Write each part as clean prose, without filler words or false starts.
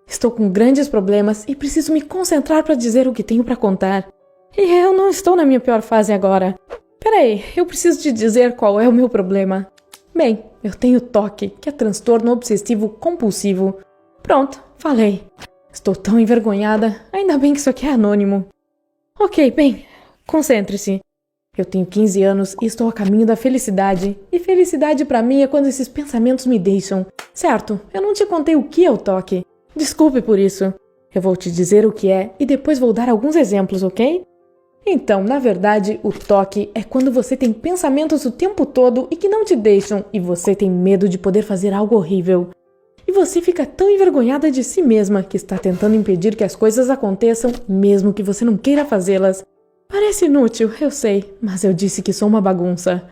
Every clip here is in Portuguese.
Estou com grandes problemas e preciso me concentrar para dizer o que tenho para contar. E eu não estou na minha pior fase agora. Peraí, eu preciso te dizer qual é o meu problema. Bem, eu tenho TOC, que é transtorno obsessivo compulsivo. Pronto, falei. Estou tão envergonhada, ainda bem que isso aqui é anônimo. Ok, bem, concentre-se. Eu tenho 15 anos e estou a caminho da felicidade. E felicidade pra mim é quando esses pensamentos me deixam. Certo, eu não te contei o que é o TOC. Desculpe por isso. Eu vou te dizer o que é e depois vou dar alguns exemplos, ok? Então, na verdade, o TOC é quando você tem pensamentos o tempo todo e que não te deixam e você tem medo de poder fazer algo horrível. E você fica tão envergonhada de si mesma que está tentando impedir que as coisas aconteçam, mesmo que você não queira fazê-las. Parece inútil, eu sei, mas eu disse que sou uma bagunça.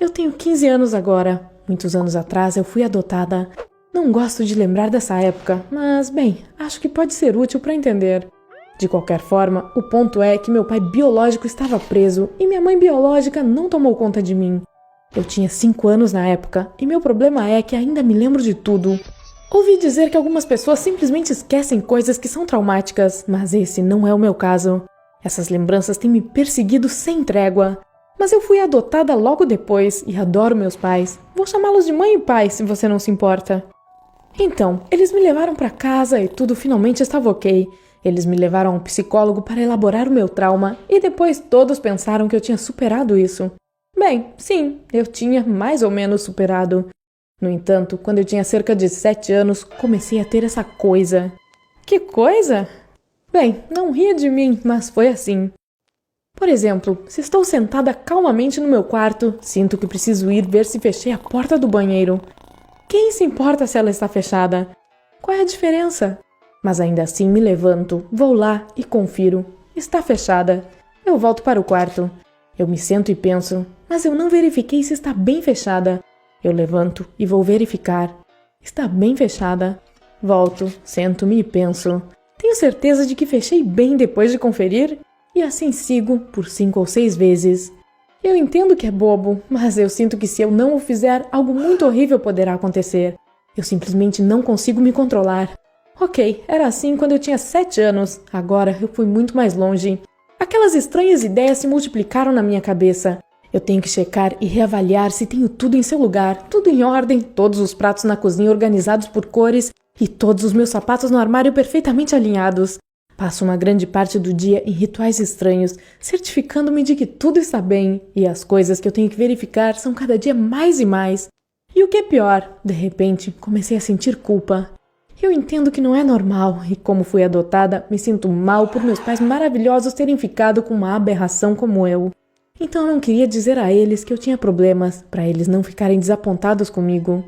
Eu tenho 15 anos agora. Muitos anos atrás eu fui adotada. Não gosto de lembrar dessa época, mas, bem, acho que pode ser útil para entender. De qualquer forma, o ponto é que meu pai biológico estava preso e minha mãe biológica não tomou conta de mim. Eu tinha 5 anos na época e meu problema é que ainda me lembro de tudo. Ouvi dizer que algumas pessoas simplesmente esquecem coisas que são traumáticas, mas esse não é o meu caso. Essas lembranças têm me perseguido sem trégua. Mas eu fui adotada logo depois e adoro meus pais. Vou chamá-los de mãe e pai, se você não se importa. Então, eles me levaram para casa e tudo finalmente estava ok. Eles me levaram a um psicólogo para elaborar o meu trauma e depois todos pensaram que eu tinha superado isso. Bem, sim, eu tinha mais ou menos superado. No entanto, quando eu tinha cerca de 7 anos, comecei a ter essa coisa. Que coisa? Bem, não ria de mim, mas foi assim. Por exemplo, se estou sentada calmamente no meu quarto, sinto que preciso ir ver se fechei a porta do banheiro. Quem se importa se ela está fechada? Qual é a diferença? Mas ainda assim me levanto, vou lá e confiro. Está fechada. Eu volto para o quarto. Eu me sento e penso, mas eu não verifiquei se está bem fechada. Eu levanto e vou verificar. Está bem fechada. Volto, sento-me e penso. Tenho certeza de que fechei bem depois de conferir? E assim sigo por 5 ou 6 vezes. Eu entendo que é bobo, mas eu sinto que se eu não o fizer, algo muito horrível poderá acontecer. Eu simplesmente não consigo me controlar. Ok, era assim quando eu tinha 7 anos. Agora eu fui muito mais longe. Aquelas estranhas ideias se multiplicaram na minha cabeça. Eu tenho que checar e reavaliar se tenho tudo em seu lugar, tudo em ordem, todos os pratos na cozinha organizados por cores e todos os meus sapatos no armário perfeitamente alinhados. Passo uma grande parte do dia em rituais estranhos, certificando-me de que tudo está bem, e as coisas que eu tenho que verificar são cada dia mais e mais. E o que é pior, de repente, comecei a sentir culpa. Eu entendo que não é normal, e como fui adotada, me sinto mal por meus pais maravilhosos terem ficado com uma aberração como eu. Então eu não queria dizer a eles que eu tinha problemas, para eles não ficarem desapontados comigo.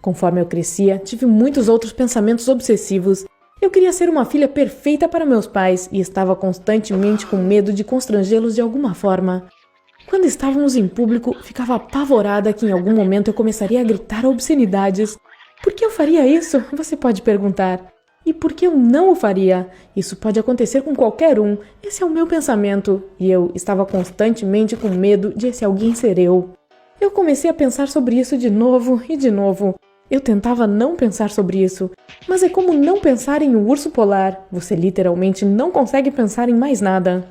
Conforme eu crescia, tive muitos outros pensamentos obsessivos. Eu queria ser uma filha perfeita para meus pais e estava constantemente com medo de constrangê-los de alguma forma. Quando estávamos em público, ficava apavorada que em algum momento eu começaria a gritar obscenidades. Por que eu faria isso? Você pode perguntar. E por que eu não o faria? Isso pode acontecer com qualquer um. Esse é o meu pensamento. E eu estava constantemente com medo de esse alguém ser eu. Eu comecei a pensar sobre isso de novo e de novo. Eu tentava não pensar sobre isso, mas é como não pensar em um urso polar. Você literalmente não consegue pensar em mais nada.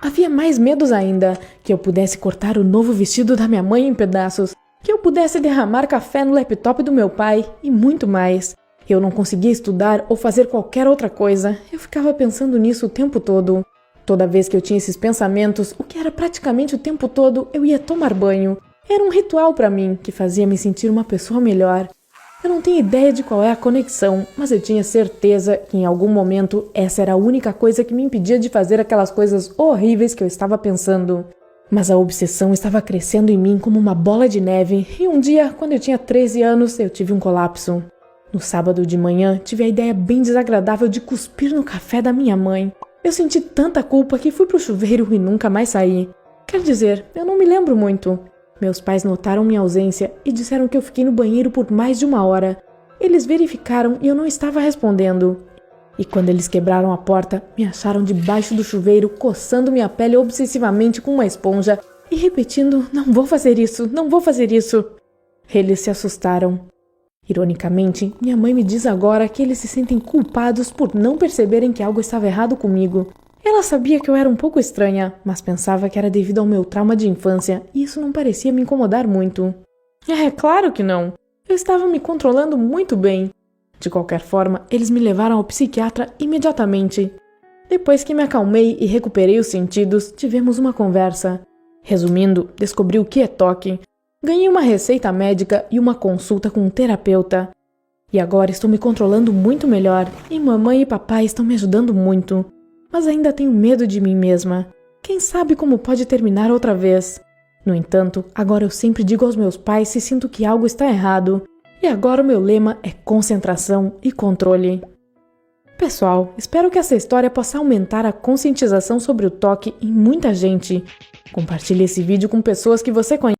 Havia mais medos ainda, que eu pudesse cortar o novo vestido da minha mãe em pedaços, que eu pudesse derramar café no laptop do meu pai e muito mais. Eu não conseguia estudar ou fazer qualquer outra coisa. Eu ficava pensando nisso o tempo todo. Toda vez que eu tinha esses pensamentos, o que era praticamente o tempo todo, eu ia tomar banho. Era um ritual para mim, que fazia me sentir uma pessoa melhor. Eu não tenho ideia de qual é a conexão, mas eu tinha certeza que em algum momento essa era a única coisa que me impedia de fazer aquelas coisas horríveis que eu estava pensando. Mas a obsessão estava crescendo em mim como uma bola de neve e um dia, quando eu tinha 13 anos, eu tive um colapso. No sábado de manhã, tive a ideia bem desagradável de cuspir no café da minha mãe. Eu senti tanta culpa que fui pro chuveiro e nunca mais saí. Quer dizer, eu não me lembro muito. Meus pais notaram minha ausência e disseram que eu fiquei no banheiro por mais de 1 hora. Eles verificaram e eu não estava respondendo. E quando eles quebraram a porta, me acharam debaixo do chuveiro, coçando minha pele obsessivamente com uma esponja e repetindo: "Não vou fazer isso, não vou fazer isso." Eles se assustaram. Ironicamente, minha mãe me diz agora que eles se sentem culpados por não perceberem que algo estava errado comigo. Ela sabia que eu era um pouco estranha, mas pensava que era devido ao meu trauma de infância e isso não parecia me incomodar muito. É claro que não. Eu estava me controlando muito bem. De qualquer forma, eles me levaram ao psiquiatra imediatamente. Depois que me acalmei e recuperei os sentidos, tivemos uma conversa. Resumindo, descobri o que é toque. Ganhei uma receita médica e uma consulta com um terapeuta. E agora estou me controlando muito melhor e mamãe e papai estão me ajudando muito. Mas ainda tenho medo de mim mesma. Quem sabe como pode terminar outra vez? No entanto, agora eu sempre digo aos meus pais se sinto que algo está errado. E agora o meu lema é concentração e controle. Pessoal, espero que essa história possa aumentar a conscientização sobre o toque em muita gente. Compartilhe esse vídeo com pessoas que você conhece.